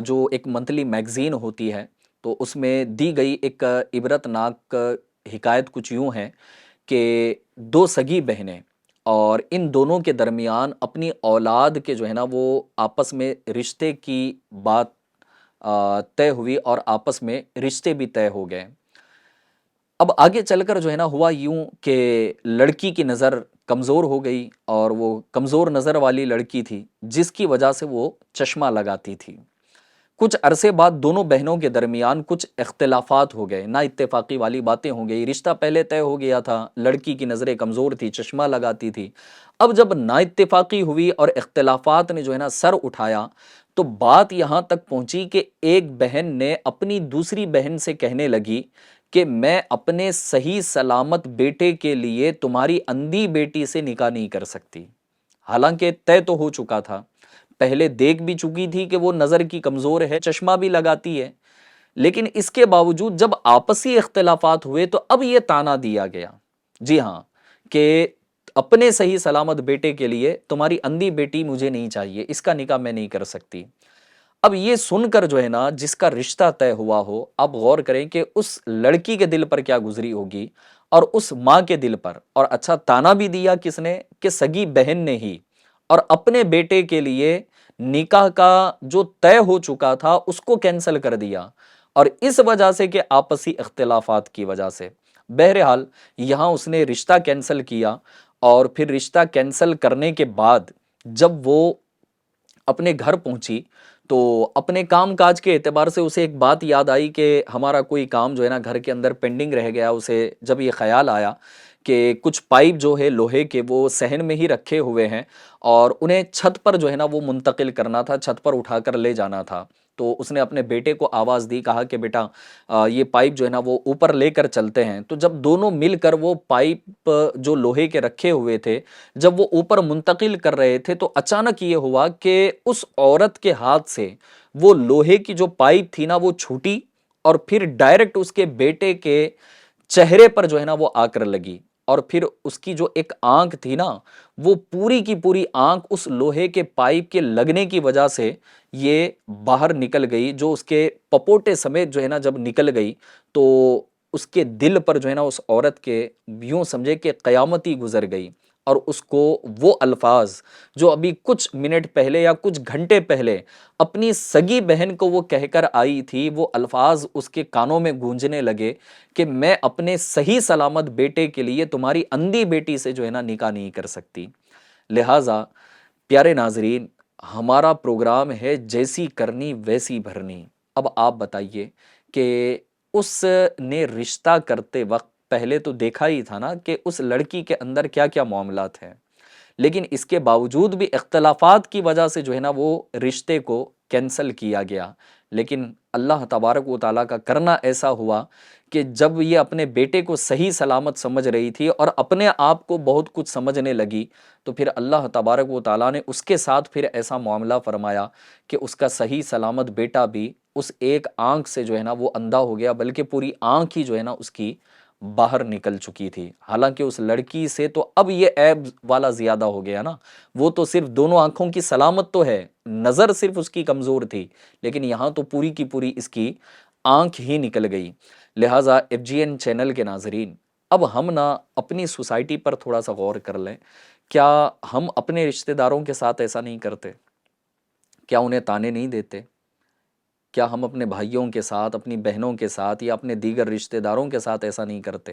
جو ایک منتھلی میگزین ہوتی ہے، تو اس میں دی گئی ایک عبرت ناک حکایت کچھ یوں ہے کہ دو سگی بہنیں، اور ان دونوں کے درمیان اپنی اولاد کے جو ہے نا وہ آپس میں رشتے کی بات طے ہوئی، اور آپس میں رشتے بھی طے ہو گئے۔ اب آگے چل کر جو ہے نا ہوا یوں کہ لڑکی کی نظر کمزور ہو گئی، اور وہ کمزور نظر والی لڑکی تھی جس کی وجہ سے وہ چشمہ لگاتی تھی۔ کچھ عرصے بعد دونوں بہنوں کے درمیان کچھ اختلافات ہو گئے، نا اتفاقی والی باتیں ہو گئی۔ رشتہ پہلے طے ہو گیا تھا، لڑکی کی نظریں کمزور تھی، چشمہ لگاتی تھی۔ اب جب نا اتفاقی ہوئی اور اختلافات نے جو ہے نا سر اٹھایا، تو بات یہاں تک پہنچی کہ ایک بہن نے اپنی دوسری بہن سے کہنے لگی کہ میں اپنے صحیح سلامت بیٹے کے لیے تمہاری اندھی بیٹی سے نکاح نہیں کر سکتی۔ حالانکہ طے تو ہو چکا تھا، پہلے دیکھ بھی چکی تھی کہ وہ نظر کی کمزور ہے، چشمہ بھی لگاتی ہے، لیکن اس کے باوجود جب آپسی اختلافات ہوئے تو اب یہ تانا دیا گیا، جی ہاں، کہ اپنے صحیح سلامت بیٹے کے لیے تمہاری اندھی بیٹی مجھے نہیں چاہیے، اس کا نکاح میں نہیں کر سکتی۔ اب یہ سن کر جو ہے نا جس کا رشتہ طے ہوا ہو، اب غور کریں کہ اس لڑکی کے دل پر کیا گزری ہوگی اور اس ماں کے دل پر، اور اچھا تانا بھی دیا کس نے؟ کہ سگی بہن نے ہی، اور اپنے بیٹے کے لیے نکاح کا جو طے ہو چکا تھا اس کو کینسل کر دیا، اور اس وجہ سے کہ آپسی اختلافات کی وجہ سے۔ بہرحال یہاں اس نے رشتہ کینسل کیا، اور پھر رشتہ کینسل کرنے کے بعد جب وہ اپنے گھر پہنچی تو اپنے کام کاج کے اعتبار سے اسے ایک بات یاد آئی کہ ہمارا کوئی کام جو ہے نا گھر کے اندر پینڈنگ رہ گیا۔ اسے جب یہ خیال آیا کہ کچھ پائپ جو ہے لوہے کے وہ صحن میں ہی رکھے ہوئے ہیں، اور انہیں چھت پر جو ہے نا وہ منتقل کرنا تھا، چھت پر اٹھا کر لے جانا تھا، تو اس نے اپنے بیٹے کو آواز دی، کہا کہ بیٹا یہ پائپ جو ہے نا وہ اوپر لے کر چلتے ہیں۔ تو جب دونوں مل کر وہ پائپ جو لوہے کے رکھے ہوئے تھے جب وہ اوپر منتقل کر رہے تھے، تو اچانک یہ ہوا کہ اس عورت کے ہاتھ سے وہ لوہے کی جو پائپ تھی نا وہ چھوٹی، اور پھر ڈائریکٹ اس کے بیٹے کے چہرے پر جو ہے نا وہ آ کر لگی، اور پھر اس کی جو ایک آنکھ تھی نا وہ پوری کی پوری آنکھ اس لوہے کے پائپ کے لگنے کی وجہ سے یہ باہر نکل گئی، جو اس کے پپوٹے سمیت جو ہے نا جب نکل گئی تو اس کے دل پر جو ہے نا اس عورت کے یوں سمجھے کہ قیامت ہی گزر گئی، اور اس کو وہ الفاظ جو ابھی کچھ منٹ پہلے یا کچھ گھنٹے پہلے اپنی سگی بہن کو وہ کہہ کر آئی تھی، وہ الفاظ اس کے کانوں میں گونجنے لگے کہ میں اپنے صحیح سلامت بیٹے کے لیے تمہاری اندھی بیٹی سے جو ہے نا نکاح نہیں کر سکتی۔ لہٰذا پیارے ناظرین، ہمارا پروگرام ہے جیسی کرنی ویسی بھرنی۔ اب آپ بتائیے کہ اس نے رشتہ کرتے وقت پہلے تو دیکھا ہی تھا نا کہ اس لڑکی کے اندر کیا کیا معاملات ہیں، لیکن اس کے باوجود بھی اختلافات کی وجہ سے جو ہے نا وہ رشتے کو کینسل کیا گیا۔ لیکن اللہ تبارک و تعالیٰ کا کرنا ایسا ہوا کہ جب یہ اپنے بیٹے کو صحیح سلامت سمجھ رہی تھی اور اپنے آپ کو بہت کچھ سمجھنے لگی، تو پھر اللہ تبارک و تعالیٰ نے اس کے ساتھ پھر ایسا معاملہ فرمایا کہ اس کا صحیح سلامت بیٹا بھی اس ایک آنکھ سے جو ہے نا وہ اندھا ہو گیا، بلکہ پوری آنکھ ہی جو ہے نا اس کی باہر نکل چکی تھی۔ حالانکہ اس لڑکی سے تو اب یہ عیب والا زیادہ ہو گیا نا، وہ تو صرف دونوں آنکھوں کی سلامت تو ہے، نظر صرف اس کی کمزور تھی، لیکن یہاں تو پوری کی پوری اس کی آنکھ ہی نکل گئی۔ لہٰذا ایف جی این چینل کے ناظرین، اب ہم نا اپنی سوسائٹی پر تھوڑا سا غور کر لیں، کیا ہم اپنے رشتہ داروں کے ساتھ ایسا نہیں کرتے؟ کیا انہیں تانے نہیں دیتے؟ کیا ہم اپنے بھائیوں کے ساتھ، اپنی بہنوں کے ساتھ، یا اپنے دیگر رشتہ داروں کے ساتھ ایسا نہیں کرتے؟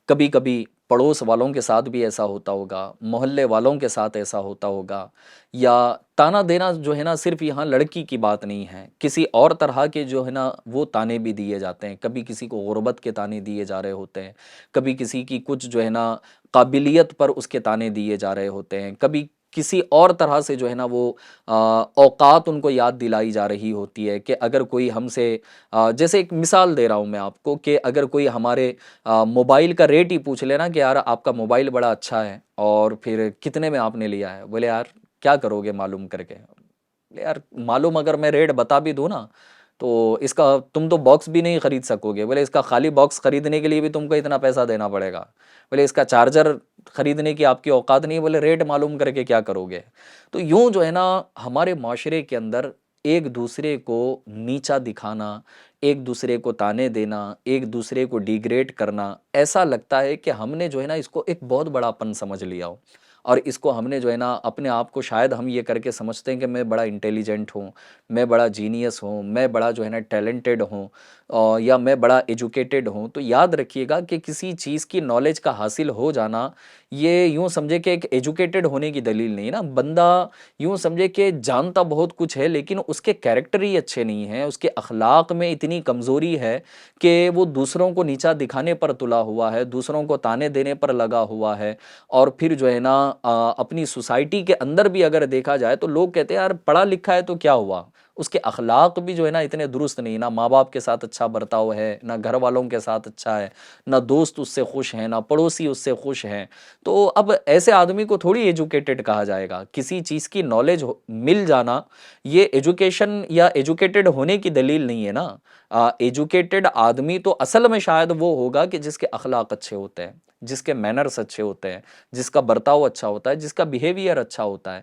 کبھی کبھی پڑوس والوں کے ساتھ بھی ایسا ہوتا ہوگا، محلے والوں کے ساتھ ایسا ہوتا ہوگا، یا تانا دینا جو ہے نا صرف یہاں لڑکی کی بات نہیں ہے، کسی اور طرح کے جو ہے نا وہ تانے بھی دیے جاتے ہیں۔ کبھی کسی کو غربت کے تانے دیے جا رہے ہوتے ہیں، کبھی کسی کی کچھ جو ہے نا قابلیت پر اس کے تانے دیے جا رہے ہوتے ہیں، کبھی کسی اور طرح سے جو ہے نا وہ اوقات ان کو یاد دلائی جا رہی ہوتی ہے کہ اگر کوئی ہم سے جیسے ایک مثال دے رہا ہوں میں آپ کو کہ اگر کوئی ہمارے موبائل کا ریٹ ہی پوچھ لینا کہ یار آپ کا موبائل بڑا اچھا ہے اور پھر کتنے میں آپ نے لیا ہے، بولے یار کیا کرو گے معلوم کر کے، بولے یار معلوم اگر میں ریٹ بتا بھی دوں نا تو اس کا تم تو باکس بھی نہیں خرید سکو گے، بولے اس کا خالی باکس خریدنے کے لیے بھی تم کو اتنا پیسہ دینا پڑے گا، بولے اس کا چارجر خریدنے کی آپ کی اوقات نہیں، بولے ریٹ معلوم کر کے کیا کرو گے۔ تو یوں جو ہے نا ہمارے معاشرے کے اندر ایک دوسرے کو نیچا دکھانا، ایک دوسرے کو تانے دینا، ایک دوسرے کو ڈیگریڈ کرنا، ایسا لگتا ہے کہ ہم نے جو ہے نا اس کو ایک بہت بڑا پن سمجھ لیا ہو، اور اس کو ہم نے جو ہے نا اپنے آپ کو شاید ہم یہ کر کے سمجھتے ہیں کہ میں بڑا انٹیلیجنٹ ہوں، میں بڑا جینیس ہوں، میں بڑا جو ہے نا ٹیلنٹڈ ہوں، یا میں بڑا ایجوکیٹڈ ہوں۔ تو یاد رکھیے گا کہ کسی چیز کی نالج کا حاصل ہو جانا یہ یوں سمجھے کہ ایک ایجوکیٹڈ ہونے کی دلیل نہیں نا۔ بندہ یوں سمجھے کہ جانتا بہت کچھ ہے لیکن اس کے کیریکٹر ہی اچھے نہیں ہیں، اس کے اخلاق میں اتنی کمزوری ہے کہ وہ دوسروں کو نیچا دکھانے پر تلا ہوا ہے، دوسروں کو تانے دینے پر لگا ہوا ہے، اور پھر جو ہے نا اپنی سوسائٹی کے اندر بھی اگر دیکھا جائے تو لوگ کہتے ہیں یار پڑھا لکھا ہے تو کیا ہوا، اس کے اخلاق بھی جو ہے نا اتنے درست نہیں، نہ ماں باپ کے ساتھ اچھا برتاؤ ہے، نہ گھر والوں کے ساتھ اچھا ہے، نہ دوست اس سے خوش ہیں، نہ پڑوسی اس سے خوش ہیں۔ تو اب ایسے آدمی کو تھوڑی ایجوکیٹڈ کہا جائے گا۔ کسی چیز کی نالج مل جانا یہ ایجوکیشن یا ایجوکیٹڈ ہونے کی دلیل نہیں ہے نا۔ ایجوکیٹڈ آدمی تو اصل میں شاید وہ ہوگا کہ جس کے اخلاق اچھے ہوتے ہیں، جس کے مینرز اچھے ہوتے ہیں، جس کا برتاؤ اچھا ہوتا ہے، جس کا بیہیویئر اچھا ہوتا ہے۔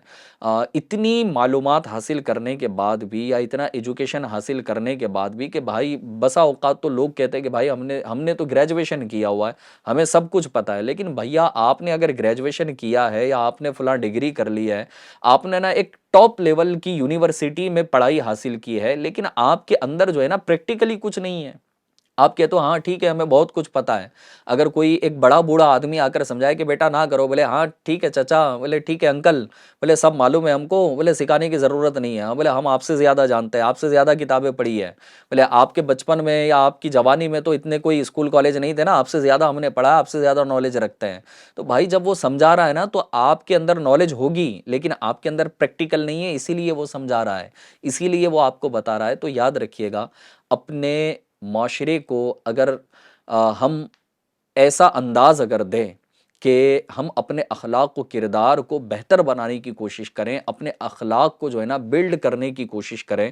اتنی معلومات حاصل کرنے کے بعد بھی یا اتنا ایجوکیشن حاصل کرنے کے بعد بھی کہ بھائی بسا اوقات تو لوگ کہتے ہیں کہ بھائی ہم نے تو گریجویشن کیا ہوا ہے، ہمیں سب کچھ پتہ ہے، لیکن بھیا آپ نے اگر گریجویشن کیا ہے یا آپ نے فلاں ڈگری کر لی ہے، آپ نے نا ایک ٹاپ لیول کی یونیورسٹی میں پڑھائی حاصل کی ہے، لیکن آپ کے اندر جو ہے نا پریکٹیکلی کچھ نہیں ہے۔ آپ کہتے ہو ہاں ٹھیک ہے ہمیں بہت کچھ پتا ہے، اگر کوئی ایک بڑا بوڑھا آدمی آ کر سمجھائے کہ بیٹا نہ کرو، بولے ہاں ٹھیک ہے چچا، بولے ٹھیک ہے انکل، بولے سب معلوم ہے ہم کو، بولے سکھانے کی ضرورت نہیں ہے، بولے ہم آپ سے زیادہ جانتے ہیں، آپ سے زیادہ کتابیں پڑھی ہے، بولے آپ کے بچپن میں یا آپ کی جوانی میں تو اتنے کوئی اسکول کالج نہیں تھے نا، آپ سے زیادہ ہم نے پڑھا، آپ سے زیادہ نالج رکھتے ہیں۔ تو بھائی جب وہ سمجھا رہا ہے نا تو آپ کے اندر نالج ہوگی لیکن آپ کے اندر پریکٹیکل نہیں ہے، اسی لیے وہ سمجھا رہا ہے، اسی لیے وہ آپ کو بتا رہا ہے۔ تو یاد رکھیے گا اپنے معاشرے کو اگر ہم ایسا انداز اگر دیں کہ ہم اپنے اخلاق و کردار کو بہتر بنانے کی کوشش کریں، اپنے اخلاق کو جو ہے نا بلڈ کرنے کی کوشش کریں،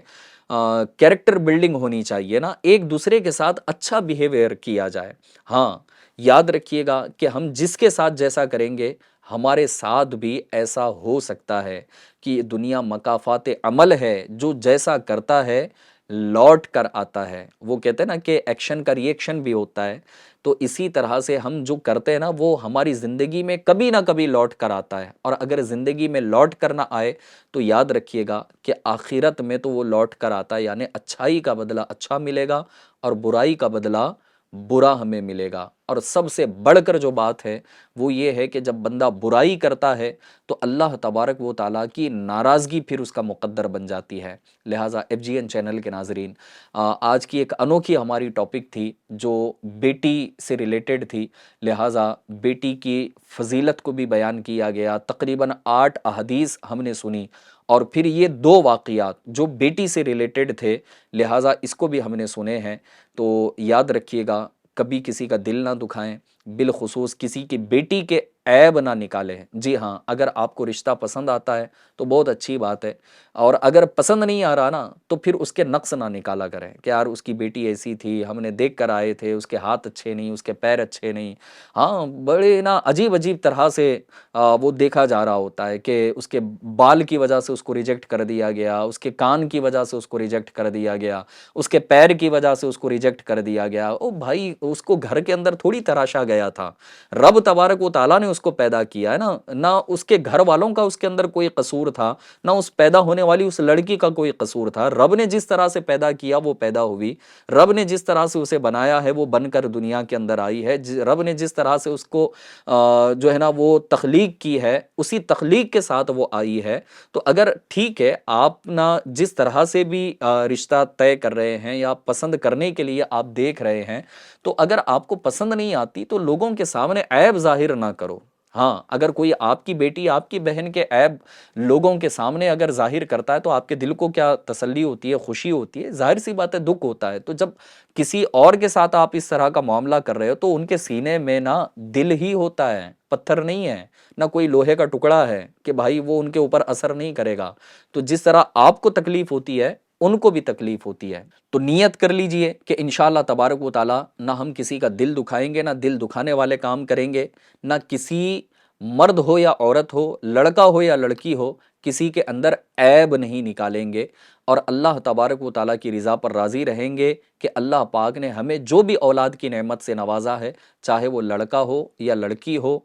کیریکٹر بلڈنگ ہونی چاہیے نا، ایک دوسرے کے ساتھ اچھا بیہیویئر کیا جائے۔ ہاں یاد رکھیے گا کہ ہم جس کے ساتھ جیسا کریں گے ہمارے ساتھ بھی ایسا ہو سکتا ہے کہ یہ دنیا مکافات عمل ہے، جو جیسا کرتا ہے لوٹ کر آتا ہے۔ وہ کہتے ہیں نا کہ ایکشن کا ری ایکشن بھی ہوتا ہے، تو اسی طرح سے ہم جو کرتے ہیں نا وہ ہماری زندگی میں کبھی نہ کبھی لوٹ کر آتا ہے، اور اگر زندگی میں لوٹ کر نہ آئے تو یاد رکھیے گا کہ آخرت میں تو وہ لوٹ کر آتا ہے، یعنی اچھائی کا بدلہ اچھا ملے گا اور برائی کا بدلہ برا ہمیں ملے گا۔ اور سب سے بڑھ کر جو بات ہے وہ یہ ہے کہ جب بندہ برائی کرتا ہے تو اللہ تبارک و تعالیٰ کی ناراضگی پھر اس کا مقدر بن جاتی ہے۔ لہٰذا ایف جی این چینل کے ناظرین، آج کی ایک انوکھی ہماری ٹاپک تھی جو بیٹی سے ریلیٹڈ تھی، لہٰذا بیٹی کی فضیلت کو بھی بیان کیا گیا، تقریباً 8 احادیث ہم نے سنی، اور پھر یہ 2 واقعات جو بیٹی سے ریلیٹڈ تھے لہٰذا اس کو بھی ہم نے سنے ہیں۔ تو یاد رکھیے گا کبھی کسی کا دل نہ دکھائیں، بالخصوص کسی کی بیٹی کے عیب نہ نکالیں۔ جی ہاں، اگر آپ کو رشتہ پسند آتا ہے تو بہت اچھی بات ہے، اور اگر پسند نہیں آ رہا نا تو پھر اس کے نقص نہ نکالا کریں کہ یار اس کی بیٹی ایسی تھی، ہم نے دیکھ کر آئے تھے، اس کے ہاتھ اچھے نہیں، اس کے پیر اچھے نہیں۔ ہاں بڑے نا عجیب عجیب طرح سے وہ دیکھا جا رہا ہوتا ہے کہ اس کے بال کی وجہ سے اس کو ریجیکٹ کر دیا گیا، اس کے کان کی وجہ سے اس کو ریجیکٹ کر دیا گیا، اس کے پیر کی وجہ سے اس کو ریجیکٹ کر دیا گیا۔ او بھائی اس کو گھر کے اندر تھوڑی تراشا گیا تھا، رب تبارک و تعالیٰ نے اس کو پیدا کیا ہے نا، نہ اس کے گھر والوں کا اس کے اندر کوئی قصور تھا، نہ اس پیدا ہونے والی اس لڑکی کا کوئی قصور تھا۔ رب نے جس طرح سے پیدا کیا وہ پیدا ہوئی، رب نے جس طرح سے اسے بنایا ہے وہ بن کر دنیا کے اندر آئی ہے، رب نے جس طرح سے اس کو جو ہے نا وہ تخلیق کی ہے اسی تخلیق کے ساتھ وہ آئی ہے۔ تو اگر ٹھیک ہے آپ نہ جس طرح سے بھی رشتہ طے کر رہے ہیں یا پسند کرنے کے لیے آپ دیکھ رہے ہیں، تو اگر آپ کو پسند نہیں آتی تو لوگوں کے سامنے عیب ظاہر نہ کرو، ہاں اگر کوئی آپ کی بیٹی آپ کی بہن کے عیب لوگوں کے سامنے اگر ظاہر کرتا ہے تو آپ کے دل کو کیا تسلی ہوتی ہے، خوشی ہوتی ہے؟ ظاہر سی بات ہے دکھ ہوتا ہے۔ تو جب کسی اور کے ساتھ آپ اس طرح کا معاملہ کر رہے ہو تو ان کے سینے میں نا دل ہی ہوتا ہے، پتھر نہیں ہے، نہ کوئی لوہے کا ٹکڑا ہے کہ بھائی وہ ان کے اوپر اثر نہیں کرے گا۔ تو جس طرح آپ کو تکلیف ہوتی ہے ان کو بھی تکلیف ہوتی ہے۔ تو نیت کر لیجئے کہ انشاءاللہ تبارک و تعالی نہ ہم کسی کا دل دکھائیں گے، نہ دل دکھانے والے کام کریں گے، نہ کسی مرد ہو یا عورت ہو، لڑکا ہو یا لڑکی ہو، کسی کے اندر عیب نہیں نکالیں گے، اور اللہ تبارک و تعالیٰ کی رضا پر راضی رہیں گے کہ اللہ پاک نے ہمیں جو بھی اولاد کی نعمت سے نوازا ہے، چاہے وہ لڑکا ہو یا لڑکی ہو،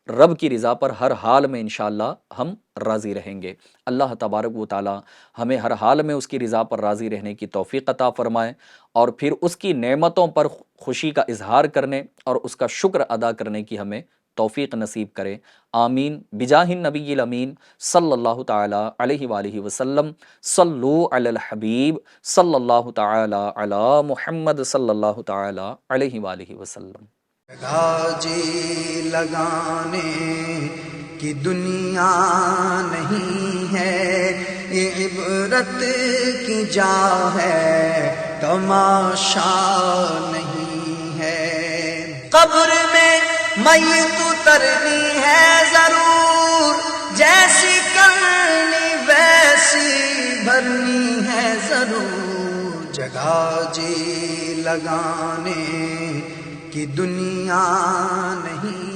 رب کی رضا پر ہر حال میں انشاءاللہ ہم راضی رہیں گے۔ اللہ تبارک و تعالیٰ ہمیں ہر حال میں اس کی رضا پر راضی رہنے کی توفیق عطا فرمائے، اور پھر اس کی نعمتوں پر خوشی کا اظہار کرنے اور اس کا شکر ادا کرنے کی ہمیں توفیق نصیب کرے۔ آمین بجاہ النبی الامین صلی اللہ تعالی علیہ وآلہ وسلم۔ صلو علی الحبیب صلی اللہ تعالی علی محمد صلی اللہ تعالی علیہ وآلہ وسلم۔ جگہ جی لگانے کی دنیا نہیں ہے، یہ عبرت کی جا ہے، تماشا نہیں ہے۔ قبر میں میت اترنی ہے ضرور، جیسی کرنی ویسی بھرنی ہے ضرور، جگہ جی لگانے کی دنیا نہیں